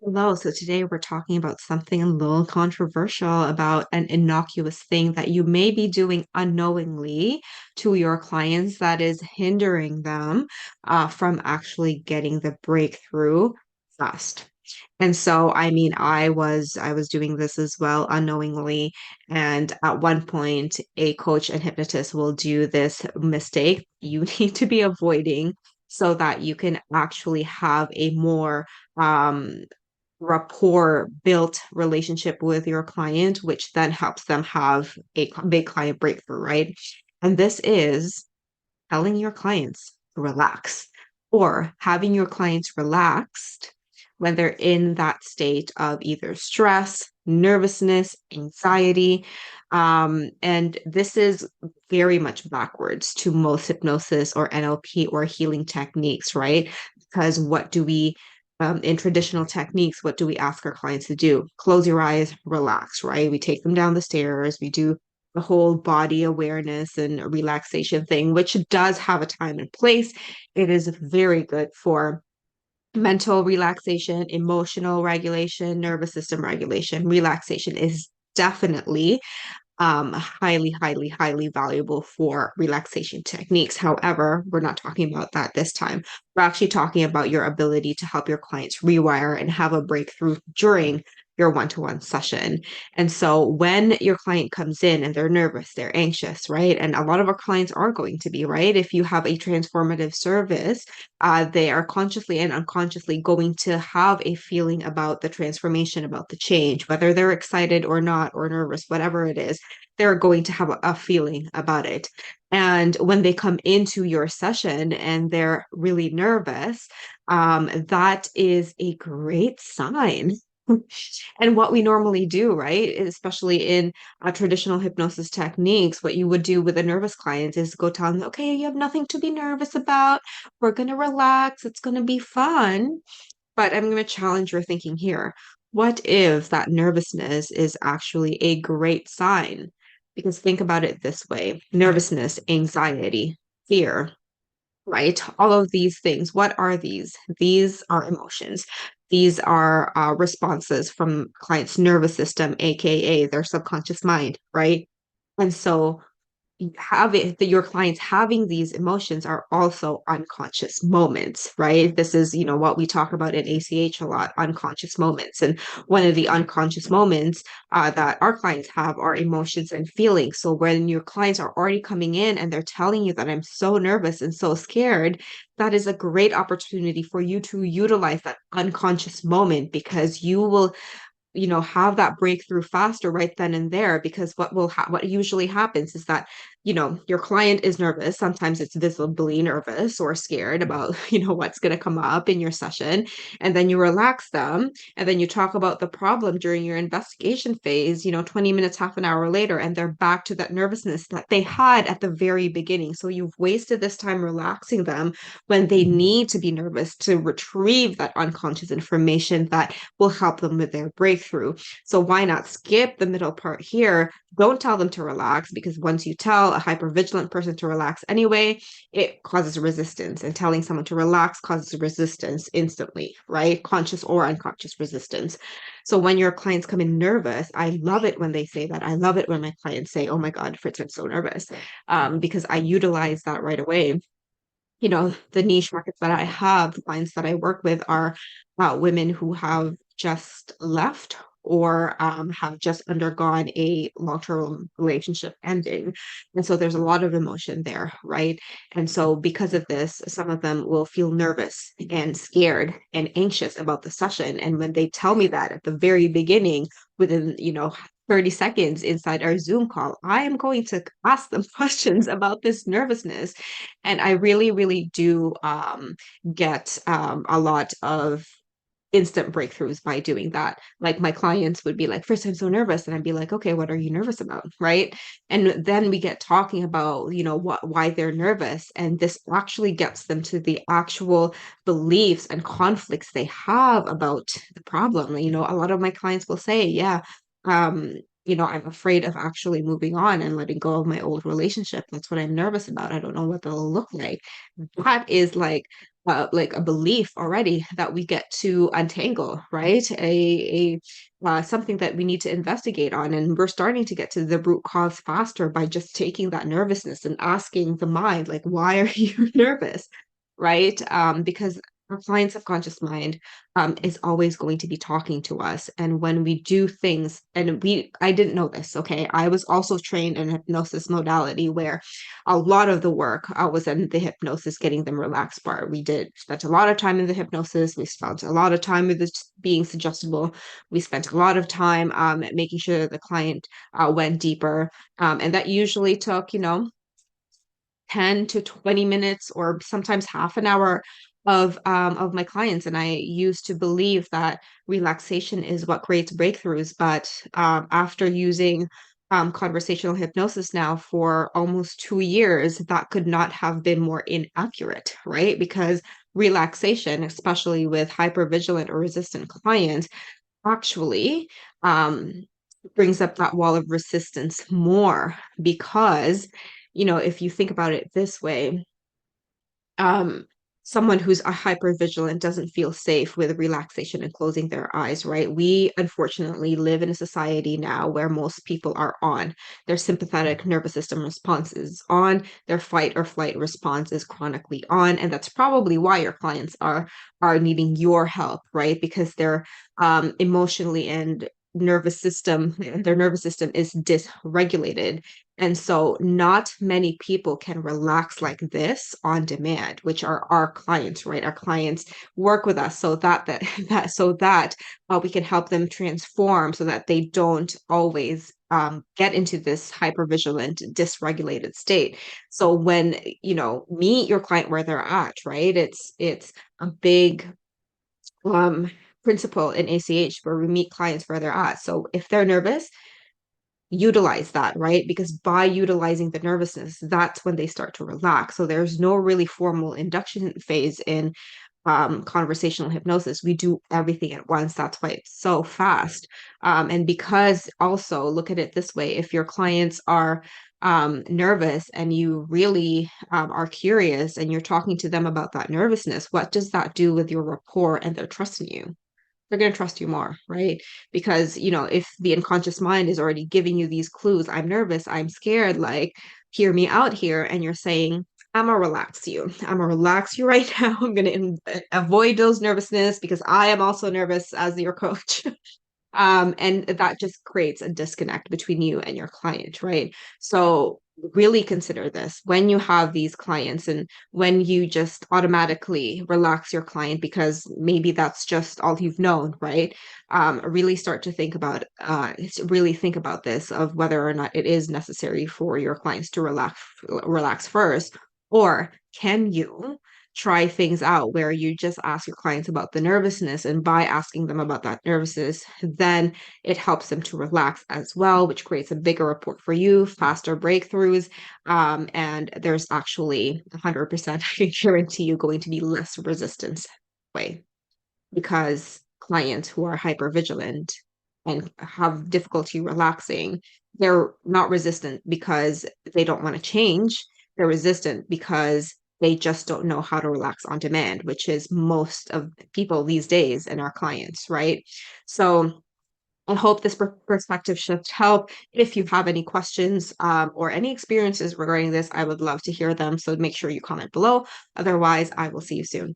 Hello. So today we're talking about something a little controversial about an innocuous thing that you may be doing unknowingly to your clients that is hindering them from actually getting the breakthrough fast. And so, I was doing this as well unknowingly. And at one point, a coach and hypnotist will do this mistake you need to be avoiding so that you can actually have a more um, rapport built relationship with your client, which then helps them have a big client breakthrough, right? And this is telling your clients to relax or having your clients relaxed when they're in that state of either stress, nervousness, anxiety. And this is very much backwards to most hypnosis or NLP or healing techniques, right? Because what do we in traditional techniques, what do we ask our clients to do? Close your eyes, relax, right? We take them down the stairs, we do the whole body awareness and relaxation thing, which does have a time and place. It is very good for mental relaxation, emotional regulation, nervous system regulation. Relaxation is definitely highly valuable for relaxation techniques. However, we're not talking about that this time. We're actually talking about your ability to help your clients rewire and have a breakthrough during your one-to-one session. And so when your client comes in and they're nervous, they're anxious, right? And a lot of our clients are going to be, right? If you have a transformative service, they are consciously and unconsciously going to have a feeling about the transformation, about the change, whether they're excited or not, or nervous, whatever it is, they're going to have a feeling about it. And when they come into your session and they're really nervous, that is a great sign. And what we normally do, right, especially in traditional hypnosis techniques, what you would do with a nervous client is go tell them, okay, you have nothing to be nervous about. We're going to relax. It's going to be fun. But I'm going to challenge your thinking here. What if that nervousness is actually a great sign? Because think about it this way: nervousness, anxiety, fear, right? All of these things. What are these? These are emotions. These are responses from client's nervous system, aka their subconscious mind, right? And so having that your clients having these emotions are also unconscious moments, right? This is, what we talk about in ACH a lot, unconscious moments. And one of the unconscious moments that our clients have are emotions and feelings. So when your clients are already coming in and they're telling you that I'm so nervous and so scared, that is a great opportunity for you to utilize that unconscious moment, because you will have that breakthrough faster right then and there. Because what usually happens is that your client is nervous. Sometimes it's visibly nervous or scared about what's going to come up in your session, and then you relax them, and then you talk about the problem during your investigation phase, 20 minutes, half an hour later, and they're back to that nervousness that they had at the very beginning. So you've wasted this time relaxing them when they need to be nervous to retrieve that unconscious information that will help them with their breakthrough. So why not skip the middle part here? Don't tell them to relax, because once you tell a hypervigilant person to relax anyway, it causes resistance. And telling someone to relax causes resistance instantly, right? Conscious or unconscious resistance. So when your clients come in nervous, I love it when they say that. I love it when my clients say, oh my God, Fritz, I'm so nervous, because I utilize that right away. The niche markets that I have, the clients that I work with are women who have just left or have just undergone a long-term relationship ending. And so there's a lot of emotion there, right? And so because of this, some of them will feel nervous and scared and anxious about the session. And when they tell me that at the very beginning, within, 30 seconds inside our Zoom call, I am going to ask them questions about this nervousness. And I really do get a lot of instant breakthroughs by doing that. Like my clients would be like, first, I'm so nervous. And I'd be like, okay, what are you nervous about? Right. And then we get talking about, why they're nervous. And this actually gets them to the actual beliefs and conflicts they have about the problem. A lot of my clients will say, yeah, I'm afraid of actually moving on and letting go of my old relationship. That's what I'm nervous about. I don't know what they'll look like. That is like a belief already that we get to untangle, right? Something that we need to investigate on, and we're starting to get to the root cause faster by just taking that nervousness and asking the mind, like, why are you nervous, right? Because our client subconscious mind is always going to be talking to us. And when we do things, and I didn't know this, okay? I was also trained in hypnosis modality where a lot of the work was in the hypnosis, getting them relaxed part. We did spent a lot of time in the hypnosis. We spent a lot of time with this being suggestible. We spent a lot of time making sure the client went deeper. And that usually took, 10 to 20 minutes or sometimes half an hour of my clients. And I used to believe that relaxation is what creates breakthroughs. But after using conversational hypnosis now for almost 2 years, that could not have been more inaccurate, right? Because relaxation, especially with hypervigilant or resistant clients, actually um, brings up that wall of resistance more because, if you think about it this way, um, someone who's a hyper vigilant doesn't feel safe with relaxation and closing their eyes, right? We unfortunately live in a society now where most people are on. Their sympathetic nervous system response is on, their fight or flight response is chronically on, and that's probably why your clients are needing your help, right? Because they're emotionally and their nervous system is dysregulated, and so not many people can relax like this on demand, which are our clients, right? Our clients work with us so that we can help them transform so that they don't always get into this hypervigilant, dysregulated state. So when, meet your client where they're at, right? It's a big um principle in ACH where we meet clients where they're at. So if they're nervous, utilize that, right? Because by utilizing the nervousness, that's when they start to relax. So there's no really formal induction phase in conversational hypnosis. We do everything at once. That's why it's so fast. And because also, look at it this way, if your clients are nervous and you really are curious and you're talking to them about that nervousness, what does that do with your rapport and their trust in you? They're going to trust you more, right? Because, if the unconscious mind is already giving you these clues, I'm nervous, I'm scared, like, hear me out here. And you're saying, I'm gonna relax you. I'm gonna relax you right now. I'm gonna avoid those nervousness because I am also nervous as your coach. And that just creates a disconnect between you and your client, right? So really consider this when you have these clients and when you just automatically relax your client because maybe that's just all you've known, right? Really start to really think about this of whether or not it is necessary for your clients to relax first, or can you try things out where you just ask your clients about the nervousness, and by asking them about that nervousness, then it helps them to relax as well, which creates a bigger report for you, faster breakthroughs, and there's actually 100% I can guarantee you going to be less resistance way, because clients who are hyper vigilant and have difficulty relaxing, they're not resistant because they don't want to change. They're resistant because they just don't know how to relax on demand, which is most of people these days and our clients, right? So I hope this perspective shift helped. If you have any questions or any experiences regarding this, I would love to hear them. So make sure you comment below. Otherwise, I will see you soon.